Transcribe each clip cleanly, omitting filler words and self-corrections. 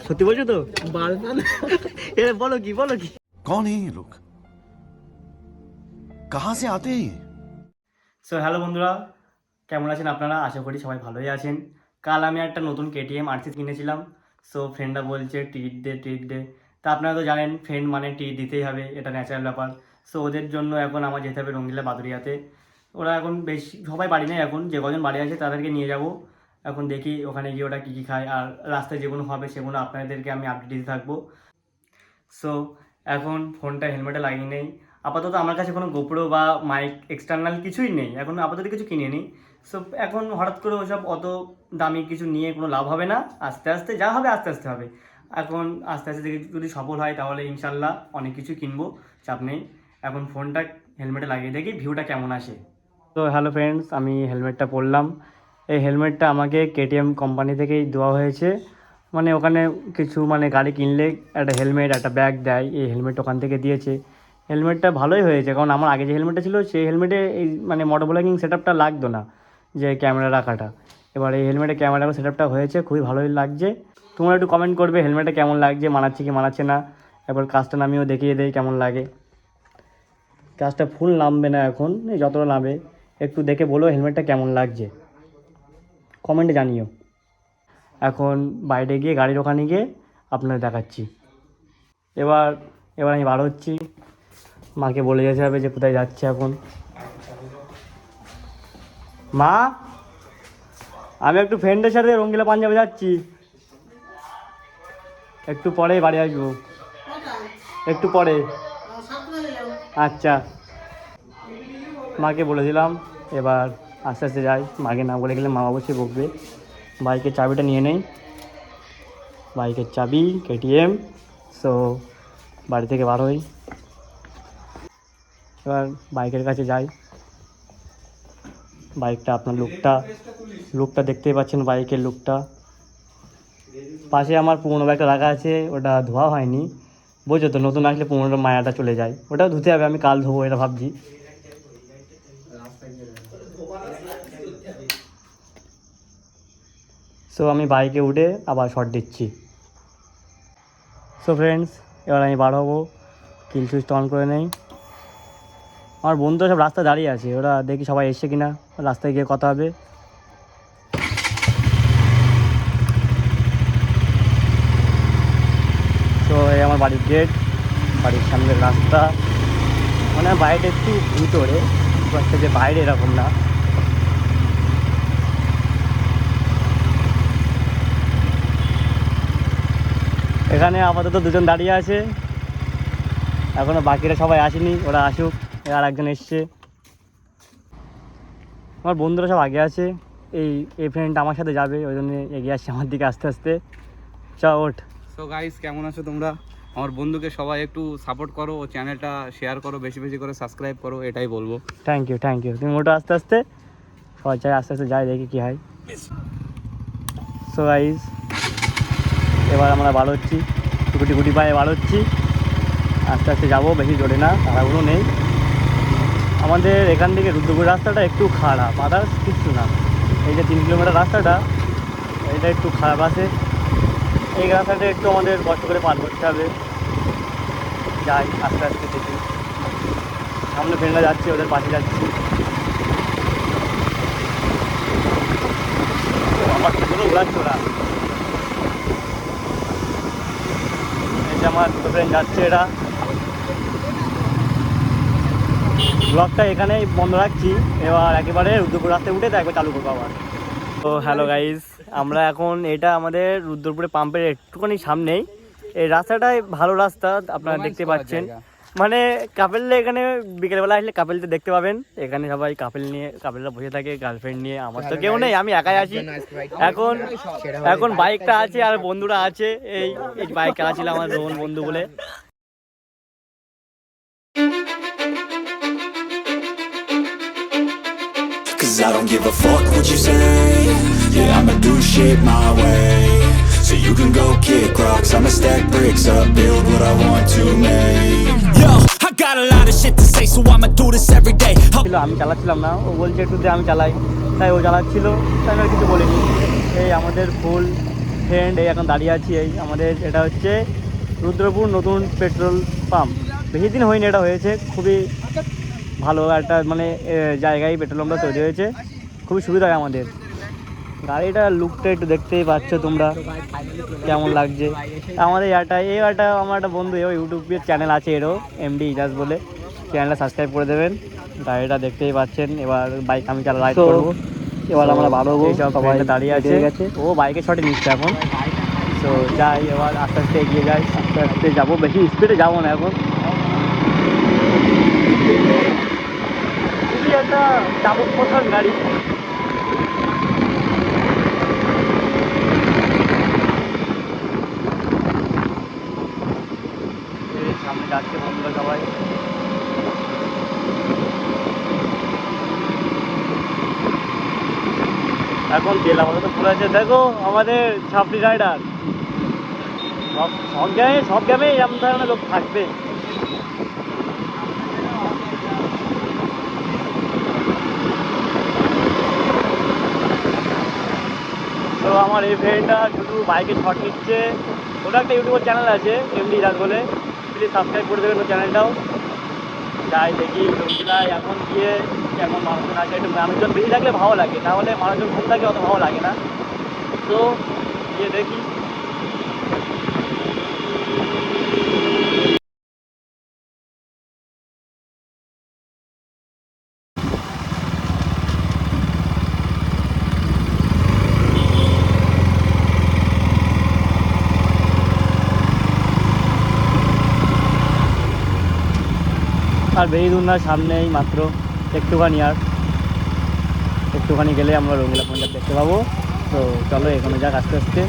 সত্যি বলছো তো? এ বলো কি বলো কি? कौन है ये लोग? कहाँ से आते हैं ये? সো হ্যালো বন্ধুরা, কেমন আছেন আপনারা? আশা করি সবাই ভালোই আছেন। কাল আমি একটা নতুন কেটিএম আরসি কিনেছিলাম। সো ফ্রেন্ডরা বলছে ট্রিট দে ট্রিট দে। তা আপনারা তো জানেন ফ্রেন্ড মানে ট্রিট দিতেই হবে, এটা ন্যাচারাল ব্যাপার। সো ওদের জন্য এখন আমার যেতে হবে রঙ্গিলা বাদুরিয়াতে। ওরা এখন বেশি সবাই বাড়ি নেই, এখন যে কজন বাড়ি আছে তাদেরকে নিয়ে যাব। এখন দেখি ওখানে গিয়ে ওটা কী কী খায়, আর রাস্তায় যেগুলো হবে সেগুলো আপনাদেরকে আমি আপডেট দিতে থাকবো। সো এখন ফোনটা হেলমেটে লাগিয়ে নেই। আপাতত আমার কাছে কোনো গোপ্রো বা মাইক এক্সটার্নাল কিছুই নেই, এখন আপাতত কিছু কিনে নিই। সো এখন হঠাৎ করে ওসব অত দামি কিছু নিয়ে কোনো লাভ হবে না, আস্তে আস্তে যা হবে আস্তে আস্তে হবে। এখন আস্তে আস্তে দেখি যদি সফল হয় তাহলে ইনশাল্লাহ অনেক কিছু কিনবো, চাপ নেই। এখন ফোনটা হেলমেটে লাগিয়ে দেখি ভিউটা কেমন আসে। তো হ্যালো ফ্রেন্ডস, আমি হেলমেটটা পরলাম। এই হেলমেটটা আমাকে কেটিএম কোম্পানি থেকেই দেওয়া হয়েছে। মানে ওখানে কিছু মানে গাড়ি কিনলে একটা হেলমেট একটা ব্যাগ দেয়, এই হেলমেট ওখান থেকে দিয়েছে। হেলমেটটা ভালোই হয়েছে, কারণ আমার আগে যে হেলমেটটা ছিল সেই হেলমেটে এই মানে মোটর ব্লগিং সেট আপটা লাগতো না, যে ক্যামেরা রাখাটা। এবার এই হেলমেটে ক্যামেরা সেট আপটা হয়েছে, খুবই ভালোই লাগছে। তোমরা একটু কমেন্ট করবে হেলমেটটা কেমন লাগছে, মানাচ্ছে কি মানাচ্ছে না। এবার কাজটা নামিয়েও দেখিয়ে দেয় কেমন লাগে। কাজটা ফুল নামবে না এখন, এই যতটা নামবে একটু দেখে বলো হেলমেটটা কেমন লাগছে, কমেন্টে জানিও। এখন বাইরে গিয়ে গাড়ির ওখানে গিয়ে আপনাদের দেখাচ্ছি। এবার এবার আমি বার হচ্ছি, মাকে বলে যেতে হবে যে কোথায় যাচ্ছে এখন। মা, আমি একটু ফ্রেন্ডের সাথে রঙ্গিলা পাঞ্জাবে যাচ্ছি, একটু পরেই বাড়ি আসবো, একটু পরে। আচ্ছা, মাকে বলে দিলাম। এবার আস্তে আস্তে যাই, মাকে না বলে গেলে মা অবশ্যই বকবে। বাইকের চাবিটা নিয়ে নেই, বাইকের চাবি কেটিএম। সো বাড়ি থেকে বার হই, এবার বাইকের কাছে যাই। বাইকটা আপনার লুকটা দেখতেই পাচ্ছেন, বাইকের লুকটা। পাশে আমার পুরোনো বাইকটা রাখা আছে, ওটা ধোয়া হয়নি, বুঝছো তো, নতুন আসলে পুরোনো মায়াটা চলে যায়, ওটাও ধুতে হবে, আমি কাল ধোবো এটা ভাবছি। সো আমি বাইকে উঠে আবার শর্ট দিচ্ছি। সো ফ্রেন্ডস, এবার আমি বার হবো, কিল সুইচটা অন করে নেই। আমার বন্ধুরা সব রাস্তায় দাঁড়িয়ে আছে, ওরা দেখি সবাই এসছে কিনা, রাস্তায় গিয়ে কথা হবে। তো এই আমার বাড়ির গেট, বাড়ির সামনের রাস্তা, মানে বাইরে একটু ভিতরে, যে বাইরে এরকম না। এখানে আপাতত দুজন দাঁড়িয়ে আছে, এখনও বাকিরা সবাই আসেনি, ওরা আসুক। আর একজন এসছে, আমার বন্ধুরা সব আগে আছে। এই ফ্রেন্ডটা আমার সাথে যাবে, ওই জন্য এগিয়ে আসছে আমার দিকে আস্তে আস্তে। চ ওঠ। সো গাইস, কেমন আছো তোমরা? আমার বন্ধুকে সবাই একটু সাপোর্ট করো, ও চ্যানেলটা শেয়ার করো, বেশি বেশি করে সাবস্ক্রাইব করো, এটাই বলবো। থ্যাংক ইউ তুমি ওটা আস্তে আস্তে, সবাই চাই আস্তে আস্তে যাই, দেখি কী হয়। সো গাইস, এবার আমরা বার হচ্ছি, গুটি পায়ে বার হচ্ছি, আস্তে আস্তে যাবো, বেশি জোরে না, তাড়াহুড়ো নেই। আমাদের এখান থেকে রুদ্রপুর রাস্তাটা একটু খারাপ, আদার্স কিচ্ছু না। এই যে 3 কিলোমিটার রাস্তাটা, এটা একটু খারাপ আছে। এই রাস্তাটা একটু আমাদের কষ্ট করে পার করতে হবে। যাই আস্তে আস্তে দেখি, সামনে ফ্রেন্ডরা যাচ্ছে, ওদের পাশে যাচ্ছি। আমার সেগুলো ঘোরাচ্ছে ওরা, এই যে আমার দুটো ফ্রেন্ড যাচ্ছে। এরা ব্লগটা এখানেই বন্ধ রাখছি, এবার একেবারে রুদ্রপুর রাস্তায় উঠে তো একবার চালু করবো আবার। তো হ্যালো গাইজ, আমরা এখন এটা আমাদের রুদ্রপুরে পাম্পের একটুখানি সামনেই। এই রাস্তাটাই ভালো রাস্তা, আপনারা দেখতে পাচ্ছেন। মানে কাপেলরা এখানে বিকেলবেলা আসলে কাপেলদের দেখতে পাবেন, এখানে সবাই কাপেলরা বসে থাকে গার্লফ্রেন্ড নিয়ে। আমার তো কেউ নেই, আমি একাই আছি। এখন বাইকটা আছে আর বন্ধুরা আছে, এই বাইক চালাচ্ছিল আমার রোহন বন্ধু বলে। Cause I don't give a fuck what you say. Yeah, I'ma do shit my way. So you can go kick rocks, I'ma stack bricks up, build what I want to make. Yo, I got a lot of shit to say, so I'ma do this every day. আমি চালাচ্ছিলাম না, ও বলছে একটু দিয়ে আমি চালাই, তাই ও চালাচ্ছিল, তাই আমি আর কিছু বলিনি। এই আমাদের ফুল ফ্রেন্ড এই এখন দাঁড়িয়ে আছি। এই আমাদের এটা হচ্ছে রুদ্রপুর নতুন পেট্রোল পাম্প। বেশি দিন হয়নি, এটা হয়েছে। খুবই ভালো একটা মানে জায়গায় পেট্রোল পাম্পটা তৈরি হয়েছে, খুবই সুবিধা হয় আমাদের। গাড়িটার লুকটা একটু দেখতেই পাচ্ছ তোমরা কেমন লাগছে। আমাদের এটা আমার একটা বন্ধু ইউটিউবের চ্যানেল আছে, এরও এমডি ইজাজ বলে, চ্যানেলটা সাবস্ক্রাইব করে দেবেন। গাড়িটা দেখতেই পাচ্ছেন। এবার বাইক আমি রাইড করবো। এবার আমরা বাড়বো, সবাই দাঁড়িয়ে আছে, ও বাইকের শটে নিচ্ছে এখন। তো যাই, এবার আস্তে আস্তে এগিয়ে যাই, আস্তে আস্তে যাবো, বেশি স্পিডে যাবো না এখন। খুবই একটা চাবুক পথর গাড়ি। সামনে যাচ্ছে বন্ধুরা সবাই। এখন তেল আমাদের তো পুরো আছে। দেখো আমাদের ছাপড়ি রাইডার, সব গ্রামে এরকম ধরনের লোক থাকবে। তো আমার এই ফ্রেন্ডটা শুধু বাইকে শট নিচ্ছে। ওটা একটা ইউটিউবের চ্যানেল আছে এমডি রাজ বলে, প্লিজ সাবস্ক্রাইব করে দেবেন ওই চ্যানেলটাও। যাই দেখি রোগীরাই এখন গিয়ে কেমন মানুষজন আছে। একটু মানুষজন বেশি থাকলে ভালো লাগে, নাহলে মানুষজন কম থাকলে অত ভালো লাগে না। তো গিয়ে দেখি। আর বেশি দূর না, সামনেই মাত্র একটুখানি গেলে আমরা রঙ্গিলা পয়েন্টটা দেখতে পাবো। তো চলো এখানে যাক আস্তে আস্তে।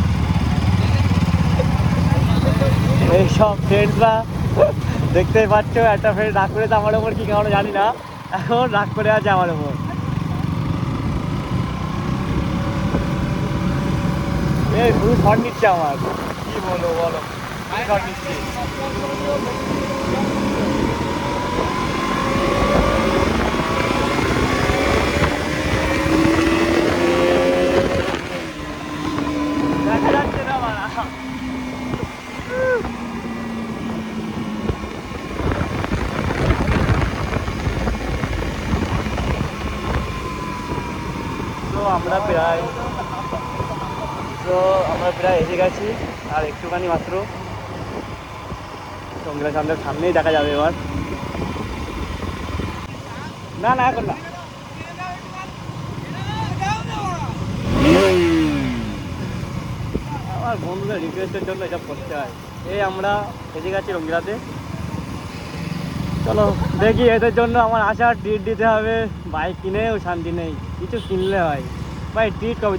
এইসব ফ্রেন্ডসরা দেখতেই পাচ্ছ, একটা ফ্রেন্ড রাগ করেছে আমার ওপর, কী কারণে জানি না, এখন রাগ করে আছে আমার ওপর। এই শুধু শট নিচ্ছে আমার, কি বলো শট নিচ্ছে। দেখা যাচ্ছে না আমার। তো আমরা প্রায় এসে গেছি, আর একটুখানি মাত্র রঙ্গিলা সামনের সামনেই দেখা যাবে এবার। না এখন না, আমার বন্ধুদের রিকোয়েস্টের জন্য এসব করতে হয়। এই আমরা এসে গেছি রঙ্গিলাতে। চলো দেখি, এদের জন্য আমার আশা ট্রিট দিতে হবে। বাইক কিনেও শান্তি নেই, কিছু কিনলে হয়। ভাই ট্রিট কবে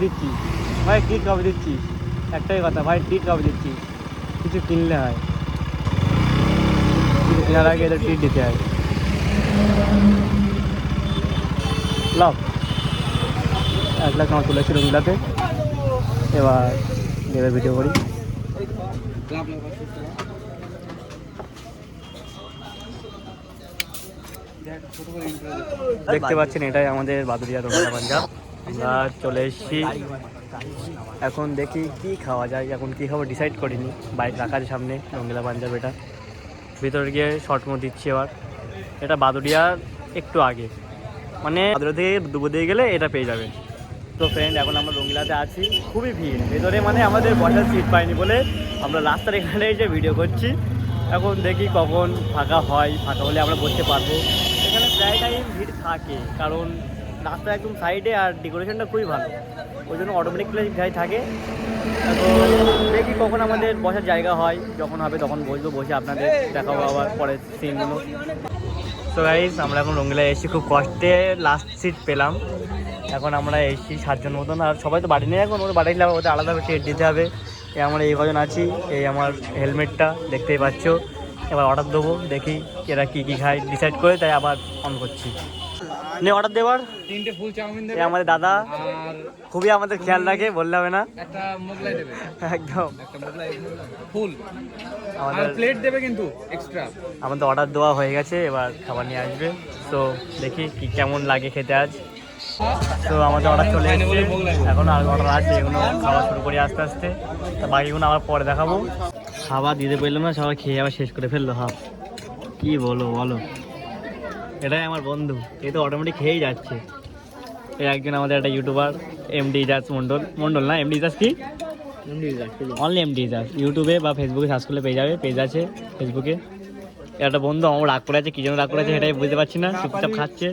দিচ্ছি, একটাই কথা, ভাই ট্রিট কবে দিচ্ছি। কিছু কিনলে হয়, কিছু কেনার আগে এদের ট্রিট দিতে হয়। লাভ 1 লাখ আমার চলে এসেছি রঙ্গিলাতে। এবার ভিডিও করি। দেখতে পাচ্ছেন এটাই আমাদের বাদুড়িয়া রঙ্গিলা পাঞ্জাব। আমরা চলে এসেছি, এখন দেখি কি খাওয়া যায়। এখন কি খাবো ডিসাইড করিনি, বাইক রাখার সামনে রঙ্গিলা পাঞ্জাব। এটা ভিতরে গিয়ে শর্ট মোট দিচ্ছি। এবার এটা বাদুড়িয়ার একটু আগে, মানে বাদুড়িয়া থেকে দুপুর দিয়ে গেলে এটা পেয়ে যাবেন। তো ফ্রেন্ড এখন আমরা রঙ্গিলাতে আছি, খুবই ভিড় ভেতরে, মানে আমাদের বসার সিট পাইনি বলে আমরা রাস্তার এখানে এসে ভিডিও করছি। এখন দেখি কখন ফাঁকা হয়, ফাঁকা হলে আমরা বসতে পারবো। এখানে প্রায় টাইম ভিড় থাকে, কারণ রাস্তা একদম সাইডে আর ডেকোরেশনটা খুবই ভালো, ওই জন্য অটোমেটিক গাড়ি থাকে। তো দেখি কখন আমাদের বসার জায়গা হয়, যখন হবে তখন বসবো, বসে আপনাদের দেখাবো আবার পরের সিনগুলো। তো গাইস আমরা এখন রঙ্গিলায় এসেছি, খুব কষ্টে লাস্ট সিট পেলাম। এখন আমরা এসেছি 7 জন মতন, আর সবাই তো বাড়ি নেই এখন, ওদের বাড়ি গেলে ওদের আলাদাভাবে টিকিট দিতে হবে। এই আমরা এই কজন আছি, এই আমার হেলমেটটা দেখতেই পাচ্ছ। এবার অর্ডার দেবো, দেখি এরা কী খায় ডিসাইড করে, তাই আবার অন করছি। নিয়ে অর্ডার দেওয়ার 3টে ফুল চাউমিন দেবে, আমাদের দাদা আর খুবই আমাদের খেয়াল রাখে, বললে হবে না। একটা মোগলাই দেবে, একদম একটা মোগলাই ফুল, আর আমাদের প্লেট দেবে কিন্তু এক্সট্রা। আমাদের অর্ডার দেওয়া হয়ে গেছে, এবার খাবার নিয়ে আসবে। তো দেখি কি কেমন লাগে খেতে আজ। তো আমাদের অর্ডার চলে এসেছে, এখন আর অর্ডার আছে, এগুলো খাওয়া শুরু করি আস্তে আস্তে। তা বাকিগুলো আবার পরে দেখাবো। খাবার দিতে পারলাম না, সবাই খেয়ে আবার শেষ করে ফেললো হাফ। কি বলো বলো, এটাই আমার বন্ধু, এই তো অটোমেটিক খেয়েই যাচ্ছে। এই একজন আমাদের একটা ইউটিউবার এমডি ইজাজ মন্ডল না, এমডি ইজাজ কি অনলি এমডি ইজাজ, ইউটিউবে বা ফেসবুকে সার্চ করলে পেয়ে যাবে, পেজ আছে ফেসবুকে। একটা বন্ধু আমার রাগ করে আছে, কি জন্য রাগ করে আছে সেটাই বুঝতে পারছি না, চুপচাপ খাচ্ছে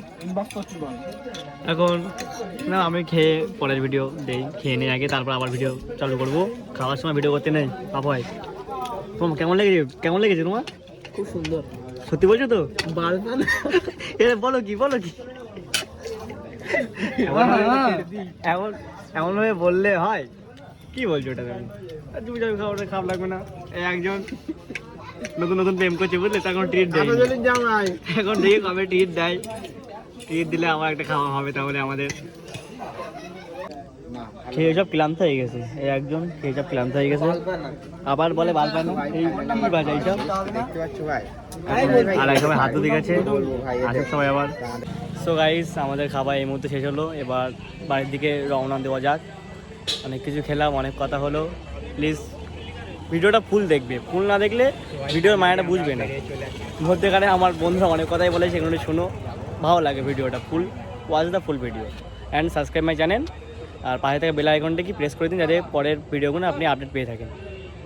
এখন। না আমি খেয়ে পরের ভিডিও দেই, খেয়ে নিয়ে আগে তারপর আবার ভিডিও চালু করবো। খাওয়ার সময় ভিডিও করতে নেই পাপাই। তোমার কেমন লেগেছে তোমার? খুব সুন্দর। সত্যি বলছো তো? বালপান বলো কি এমন ভাবে বললে হয়? কি বলছো ওটা তুমি? তুমি খাবারটা খারাপ লাগবে না? একজন নতুন প্রেম করছে বুঝলে, তখন ট্রিট দেয়, জামাই এখন দেখি কবে ট্রিট দেয়। ট্রিট দিলে আমার একটা খাওয়া হবে তাহলে আমাদের। খেয়ে সব ক্লান্ত হয়ে গেছে, এই একজন খেয়ে সব ক্লান্ত হয়ে গেছে, আবার বলে বাল পানো এই কি বাজে এইসব। দেখতে পাচ্ছ ভাই, আর এক সময় হাতও দিকেছে আসার সময় আবার। সো গাইস আমাদের খাবার এই মুহূর্তে শেষ হলো, এবার বাড়ির দিকে রওনা দেওয়া যাক। অনেক কিছু খেলাম, অনেক কথা হলো। প্লিজ ভিডিওটা ফুল দেখবে, ফুল না দেখলে ভিডিওর মায়াটা বুঝবে না। মধ্যেখানে আমার বন্ধুরা অনেক কথাই বলে, সেগুলো শোনো, ভালো লাগে ভিডিওটা full, watch the full video and subscribe my channel. আর পাশে থেকে বেল আইকনটা কি প্রেস করে দিন, যাতে পরের ভিডিওগুলো আপনি আপডেট পেয়ে থাকেন।